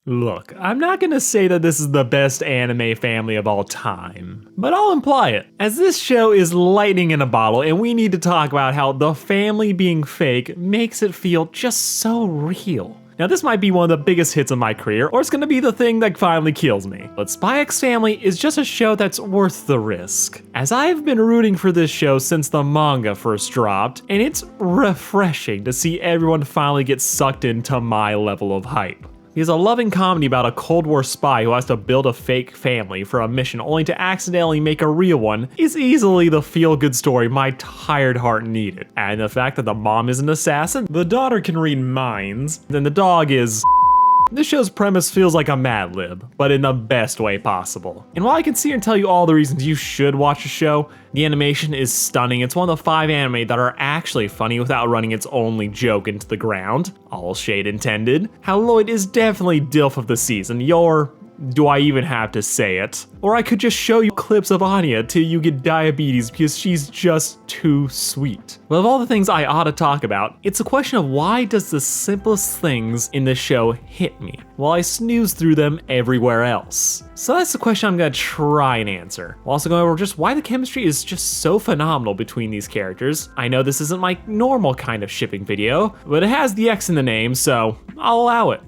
Look, I'm not gonna say that this is the best anime family of all time, but I'll imply it, as this show is lightning in a bottle and we need to talk about how the family being fake makes it feel just so real. Now this might be one of the biggest hits of my career, or it's gonna be the thing that finally kills me. But Spy X Family is just a show that's worth the risk, as I've been rooting for this show since the manga first dropped, and it's refreshing to see everyone finally get sucked into my level of hype. It's a loving comedy about a Cold War spy who has to build a fake family for a mission only to accidentally make a real one is easily the feel-good story my tired heart needed. And the fact that the mom is an assassin, the daughter can read minds, then the dog is... This show's premise feels like a Mad Lib, but in the best way possible. And while I can sit here and tell you all the reasons you should watch the show, the animation is stunning. It's one of the 5 anime that are actually funny without running its only joke into the ground. All shade intended. How Lloyd is definitely DILF of the season. Do I even have to say it? Or I could just show you clips of Anya till you get diabetes because she's just too sweet. But of all the things I ought to talk about, it's a question of why does the simplest things in the show hit me, while I snooze through them everywhere else? So that's the question I'm gonna try and answer. We'll also go over just why the chemistry is just so phenomenal between these characters. I know this isn't my normal kind of shipping video, but it has the X in the name, so I'll allow it.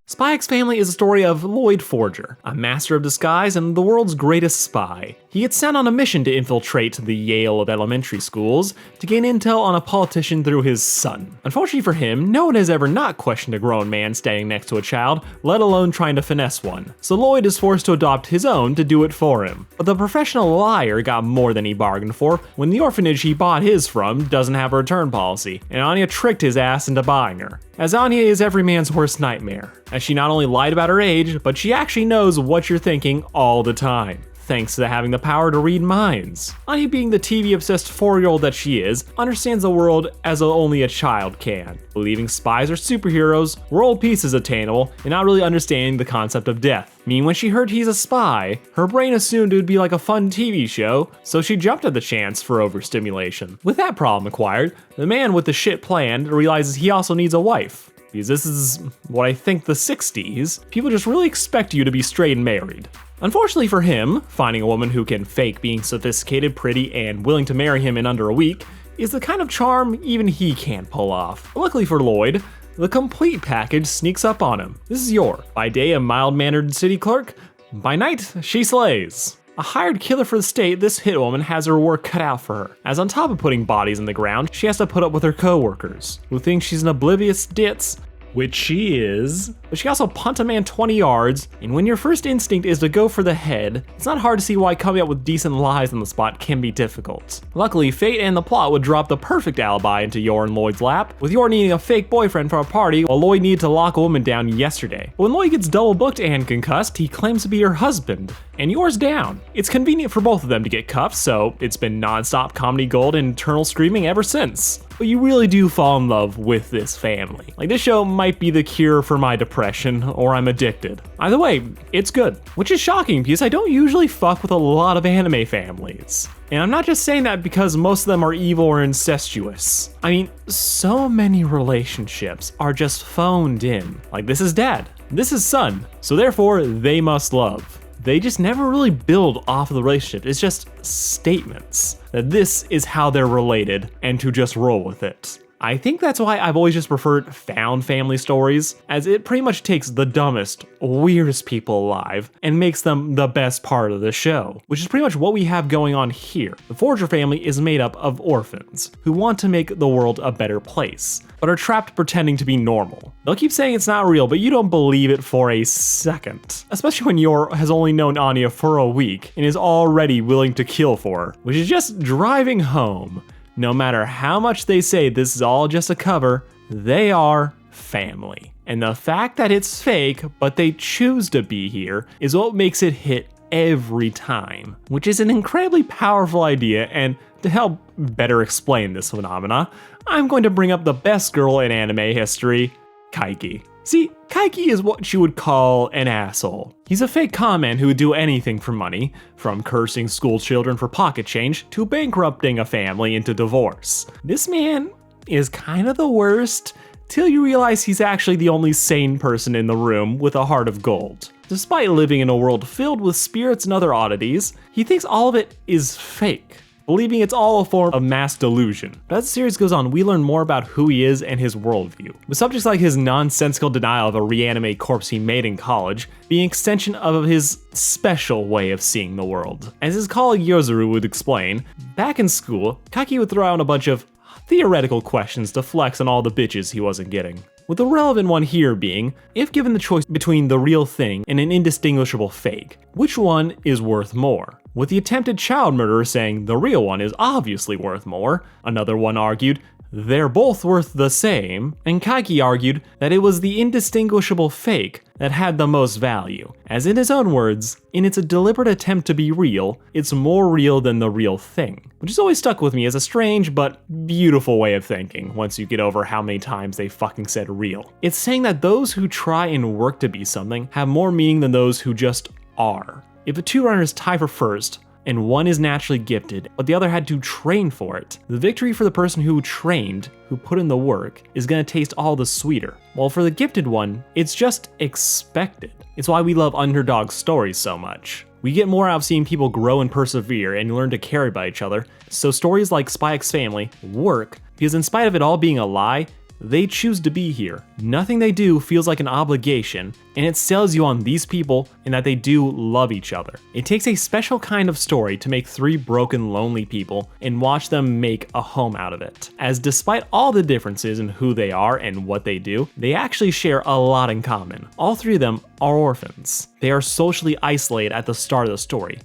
Spy X Family is a story of Lloyd Forger, a master of disguise and the world's greatest spy. He gets sent on a mission to infiltrate the Yale of elementary schools to gain intel on a politician through his son. Unfortunately for him, no one has ever not questioned a grown man standing next to a child, let alone trying to finesse one. So Lloyd is forced to adopt his own to do it for him. But the professional liar got more than he bargained for when the orphanage he bought his from doesn't have a return policy, and Anya tricked his ass into buying her. As Anya is every man's worst nightmare, as she not only lied about her age, but she actually knows what you're thinking all the time, thanks to having the power to read minds. Anya, being the TV-obsessed 4-year-old that she is, understands the world as only a child can, believing spies are superheroes, world peace is attainable, and not really understanding the concept of death. Meaning when she heard he's a spy, her brain assumed it would be like a fun TV show, so she jumped at the chance for overstimulation. With that problem acquired, the man with the shit plan realizes he also needs a wife. Because this is what I think the 60s, people just really expect you to be straight and married. Unfortunately for him, finding a woman who can fake being sophisticated, pretty, and willing to marry him in under a week is the kind of charm even he can't pull off. Luckily for Lloyd, the complete package sneaks up on him. This is Yor, by day a mild-mannered city clerk, by night she slays. A hired killer for the state, this hit woman has her work cut out for her, as on top of putting bodies in the ground, she has to put up with her co-workers, who think she's an oblivious ditz, which she is, but she also punt a man 20 yards, and when your first instinct is to go for the head, it's not hard to see why coming up with decent lies on the spot can be difficult. Luckily, fate and the plot would drop the perfect alibi into Yor and Lloyd's lap, with Yor needing a fake boyfriend for a party while Lloyd needed to lock a woman down yesterday. But when Lloyd gets double booked and concussed, he claims to be her husband, and Yor's down. It's convenient for both of them to get cuffed, so it's been non-stop comedy gold and eternal screaming ever since. But you really do fall in love with this family. Like, this show might be the cure for my depression, or I'm addicted. Either way, it's good. Which is shocking because I don't usually fuck with a lot of anime families. And I'm not just saying that because most of them are evil or incestuous. I mean, so many relationships are just phoned in. Like, this is dad, this is son, so therefore they must love. They just never really build off of the relationship. It's just statements that this is how they're related and to just roll with it. I think that's why I've always just preferred found family stories, as it pretty much takes the dumbest, weirdest people alive and makes them the best part of the show, which is pretty much what we have going on here. The Forger family is made up of orphans who want to make the world a better place, but are trapped pretending to be normal. They'll keep saying it's not real, but you don't believe it for a second. Especially when Yor has only known Anya for a week and is already willing to kill for her, which is just driving home. No matter how much they say this is all just a cover, they are family. And the fact that it's fake, but they choose to be here, is what makes it hit every time, which is an incredibly powerful idea. And to help better explain this phenomena, I'm going to bring up the best girl in anime history, Kaiki. See, Kaiki is what you would call an asshole. He's a fake con-man who would do anything for money, from cursing school children for pocket change to bankrupting a family into divorce. This man is kind of the worst, till you realize he's actually the only sane person in the room with a heart of gold. Despite living in a world filled with spirits and other oddities, he thinks all of it is fake, believing it's all a form of mass delusion. But as the series goes on, we learn more about who he is and his worldview, with subjects like his nonsensical denial of a reanimated corpse he made in college being an extension of his special way of seeing the world. As his colleague Yozuru would explain, back in school, Kaiki would throw out a bunch of theoretical questions to flex on all the bitches he wasn't getting. With the relevant one here being, if given the choice between the real thing and an indistinguishable fake, which one is worth more? With the attempted child murderer saying the real one is obviously worth more, another one argued, they're both worth the same, and Kaiki argued that it was the indistinguishable fake that had the most value. As in his own words, in its deliberate attempt to be real, it's more real than the real thing. Which has always stuck with me as a strange but beautiful way of thinking once you get over how many times they fucking said real. It's saying that those who try and work to be something have more meaning than those who just are. If the two runners tie for first, and one is naturally gifted, but the other had to train for it, the victory for the person who trained, who put in the work, is gonna taste all the sweeter. While for the gifted one, it's just expected. It's why we love underdog stories so much. We get more out of seeing people grow and persevere and learn to care about each other, so stories like Spy X Family work because in spite of it all being a lie, they choose to be here. Nothing they do feels like an obligation, and it sells you on these people and that they do love each other. It takes a special kind of story to make three broken, lonely people and watch them make a home out of it. As despite all the differences in who they are and what they do, they actually share a lot in common. All three of them are orphans. They are socially isolated at the start of the story.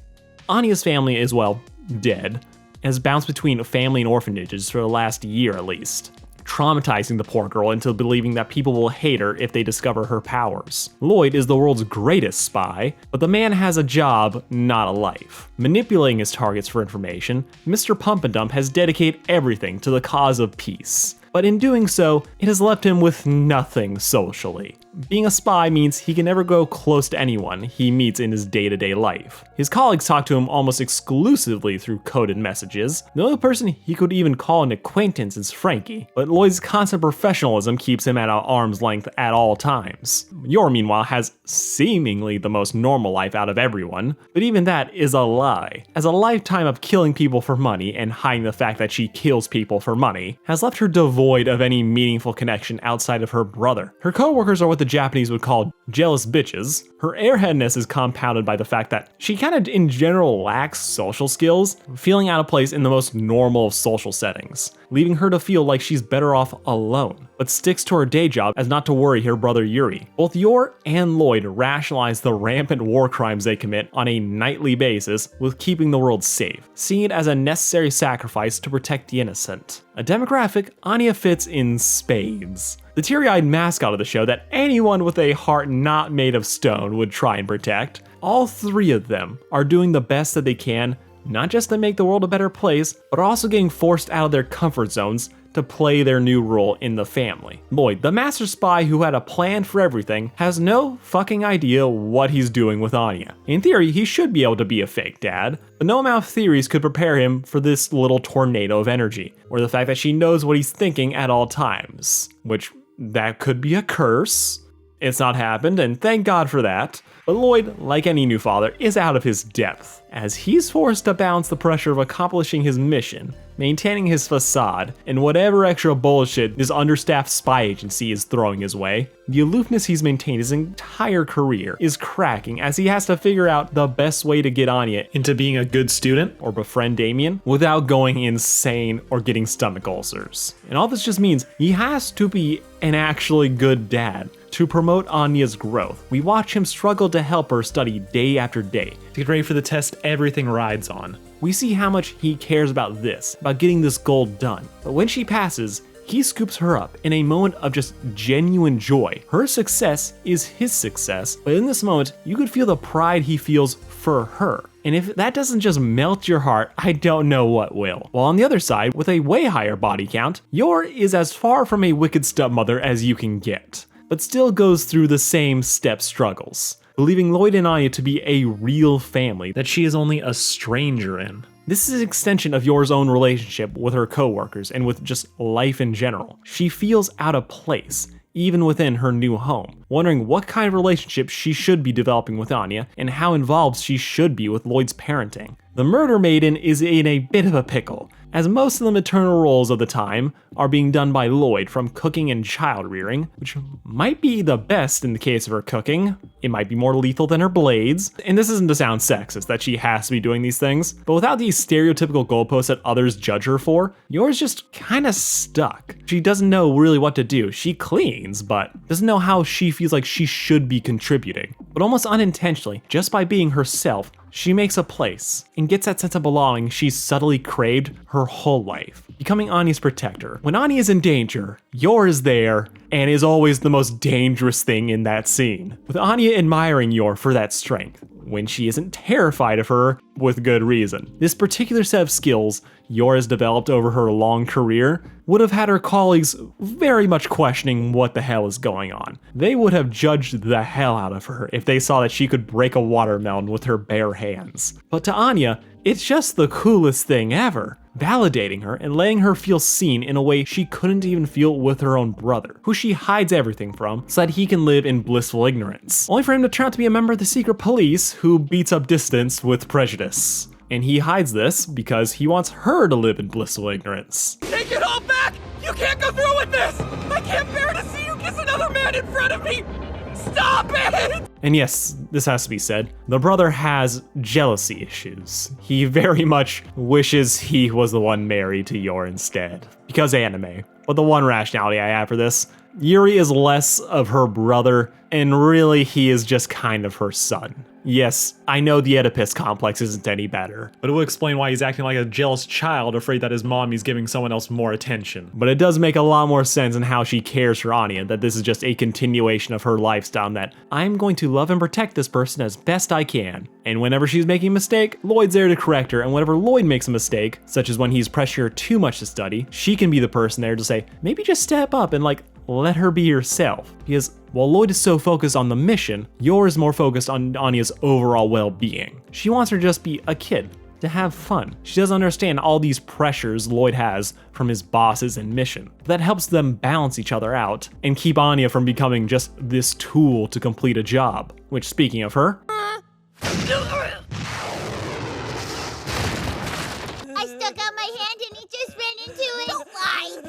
Anya's family is, well, dead, has bounced between family and orphanages for the last year at least, traumatizing the poor girl into believing that people will hate her if they discover her powers. Lloyd is the world's greatest spy, but the man has a job, not a life. Manipulating his targets for information, Mr. Pump and Dump has dedicated everything to the cause of peace. But in doing so, it has left him with nothing socially. Being a spy means he can never go close to anyone he meets in his day-to-day life. His colleagues talk to him almost exclusively through coded messages. The only person he could even call an acquaintance is Frankie, but Lloyd's constant professionalism keeps him at arm's length at all times. Yor, meanwhile, has seemingly the most normal life out of everyone, but even that is a lie, as a lifetime of killing people for money and hiding the fact that she kills people for money has left her devoid of any meaningful connection outside of her brother. Her co-workers are what the Japanese would call jealous bitches. Her airheadness is compounded by the fact that she kind of in general lacks social skills, feeling out of place in the most normal of social settings, leaving her to feel like she's better off alone, but sticks to her day job as not to worry her brother Yuri. Both Yor and Lloyd rationalize the rampant war crimes they commit on a nightly basis with keeping the world safe, seeing it as a necessary sacrifice to protect the innocent. A demographic Anya fits in spades. The teary-eyed mascot of the show that anyone with a heart not made of stone would try and protect. All three of them are doing the best that they can, not just to make the world a better place, but also getting forced out of their comfort zones to play their new role in the family. Lloyd, the master spy who had a plan for everything, has no fucking idea what he's doing with Anya. In theory, he should be able to be a fake dad, but no amount of theories could prepare him for this little tornado of energy, or the fact that she knows what he's thinking at all times, which that could be a curse. It's not happened, and thank God for that. But Lloyd, like any new father, is out of his depth, as he's forced to balance the pressure of accomplishing his mission, maintaining his facade, and whatever extra bullshit his understaffed spy agency is throwing his way. The aloofness he's maintained his entire career is cracking as he has to figure out the best way to get Anya into being a good student or befriend Damien without going insane or getting stomach ulcers. And all this just means he has to be an actually good dad to promote Anya's growth. We watch him struggle to help her study day after day, to get ready for the test everything rides on. We see how much he cares about this, about getting this goal done. But when she passes, he scoops her up in a moment of just genuine joy. Her success is his success, but in this moment, you could feel the pride he feels for her. And if that doesn't just melt your heart, I don't know what will. While on the other side, with a way higher body count, Yor is as far from a wicked stepmother as you can get. but still goes through the same step struggles, believing Lloyd and Anya to be a real family that she is only a stranger in. This is an extension of Yor's own relationship with her coworkers and with just life in general. She feels out of place, even within her new home, wondering what kind of relationship she should be developing with Anya and how involved she should be with Lloyd's parenting. The murder maiden is in a bit of a pickle, as most of the maternal roles of the time are being done by Lloyd, from cooking and child rearing, which might be the best in the case of her cooking. It might be more lethal than her blades, and this isn't to sound sexist that she has to be doing these things, but without these stereotypical goalposts that others judge her for, Yor's just kinda stuck. She doesn't know really what to do. She cleans, but doesn't know how she feels like she should be contributing. But almost unintentionally, just by being herself, she makes a place and gets that sense of belonging she's subtly craved her whole life, becoming Anya's protector. When Anya is in danger, Yor is there and is always the most dangerous thing in that scene, with Anya admiring Yor for that strength, when she isn't terrified of her with good reason. This particular set of skills Yor has developed over her long career would have had her colleagues very much questioning what the hell is going on. They would have judged the hell out of her if they saw that she could break a watermelon with her bare hands. But to Anya, it's just the coolest thing ever, validating her and letting her feel seen in a way she couldn't even feel with her own brother, who she hides everything from so that he can live in blissful ignorance, only for him to turn out to be a member of the secret police who beats up dissidents with prejudice. And he hides this because he wants her to live in blissful ignorance. Take it all back! You can't go through with this! I can't bear to see you kiss another man in front of me! Stop it! And yes, this has to be said, the brother has jealousy issues. He very much wishes he was the one married to Yor instead, because anime. But the one rationality I have for this, Yuri is less of her brother, and really he is just kind of her son. Yes, I know the Oedipus complex isn't any better, but it will explain why he's acting like a jealous child afraid that his mom is giving someone else more attention. But it does make a lot more sense in how she cares for Anya, that this is just a continuation of her lifestyle, that I'm going to love and protect this person as best I can. And whenever she's making a mistake, Lloyd's there to correct her, and whenever Lloyd makes a mistake, such as when he's pressuring her too much to study, she can be the person there to say, maybe just step up and let her be herself. Because while Lloyd is so focused on the mission, Yor is more focused on Anya's overall well-being. She wants her to just be a kid, to have fun. She doesn't understand all these pressures Lloyd has from his bosses and mission. That helps them balance each other out and keep Anya from becoming just this tool to complete a job. Which, speaking of her,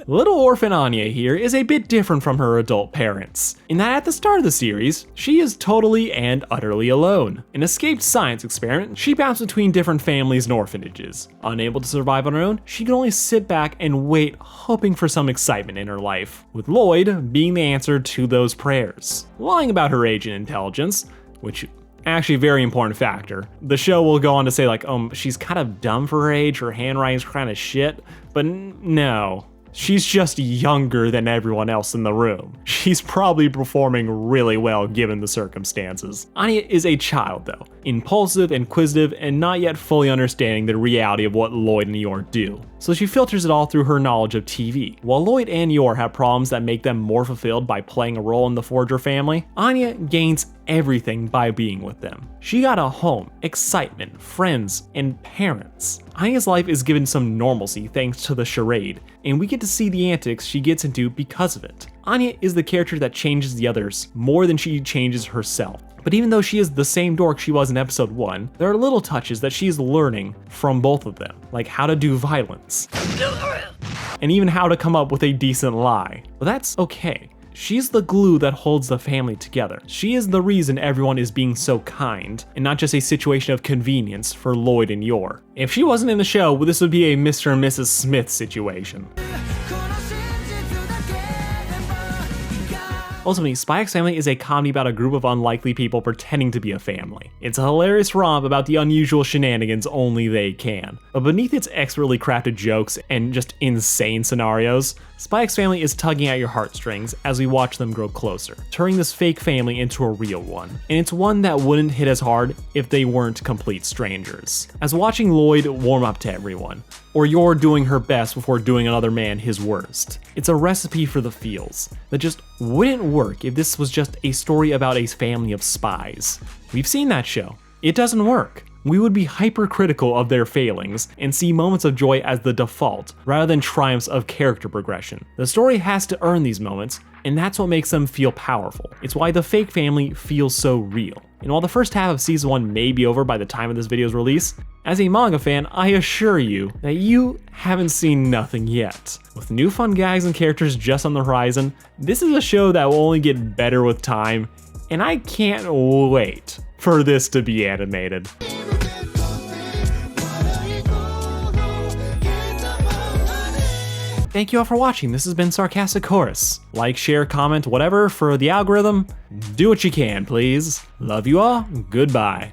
little orphan Anya here is a bit different from her adult parents, in that at the start of the series, she is totally and utterly alone. An escaped science experiment, she bounced between different families and orphanages. Unable to survive on her own, she can only sit back and wait, hoping for some excitement in her life, with Lloyd being the answer to those prayers. Lying about her age and intelligence, which actually a very important factor. The show will go on to say she's kind of dumb for her age, her handwriting's kind of shit, but no. She's just younger than everyone else in the room. She's probably performing really well given the circumstances. Anya is a child though, impulsive, inquisitive, and not yet fully understanding the reality of what Lloyd and Yor do. So she filters it all through her knowledge of TV. While Lloyd and Yor have problems that make them more fulfilled by playing a role in the Forger family, Anya gains everything by being with them. She got a home, excitement, friends, and parents. Anya's life is given some normalcy thanks to the charade, and we get to see the antics she gets into because of it. Anya is the character that changes the others more than she changes herself. But even though she is the same dork she was in episode 1, there are little touches that she's learning from both of them, like how to do violence, and even how to come up with a decent lie. But that's okay. She's the glue that holds the family together. She is the reason everyone is being so kind, and not just a situation of convenience for Lloyd and Yor. If she wasn't in the show, this would be a Mr. and Mrs. Smith situation. Ultimately, Spy X Family is a comedy about a group of unlikely people pretending to be a family. It's a hilarious romp about the unusual shenanigans only they can. But beneath its expertly crafted jokes and just insane scenarios, Spy X Family is tugging at your heartstrings as we watch them grow closer, turning this fake family into a real one. And it's one that wouldn't hit as hard if they weren't complete strangers. As watching Lloyd warm up to everyone, or you're doing her best before doing another man his worst. It's a recipe for the feels that just wouldn't work if this was just a story about a family of spies. We've seen that show. It doesn't work. We would be hypercritical of their failings and see moments of joy as the default, rather than triumphs of character progression. The story has to earn these moments, and that's what makes them feel powerful. It's why the fake family feels so real. And while the first half of season 1 may be over by the time of this video's release, as a manga fan, I assure you that you haven't seen nothing yet. With new fun gags and characters just on the horizon, this is a show that will only get better with time, and I can't wait for this to be animated. Thank you all for watching. This has been Sarcastic Chorus. Like, share, comment, whatever for the algorithm. Do what you can, please. Love you all. Goodbye.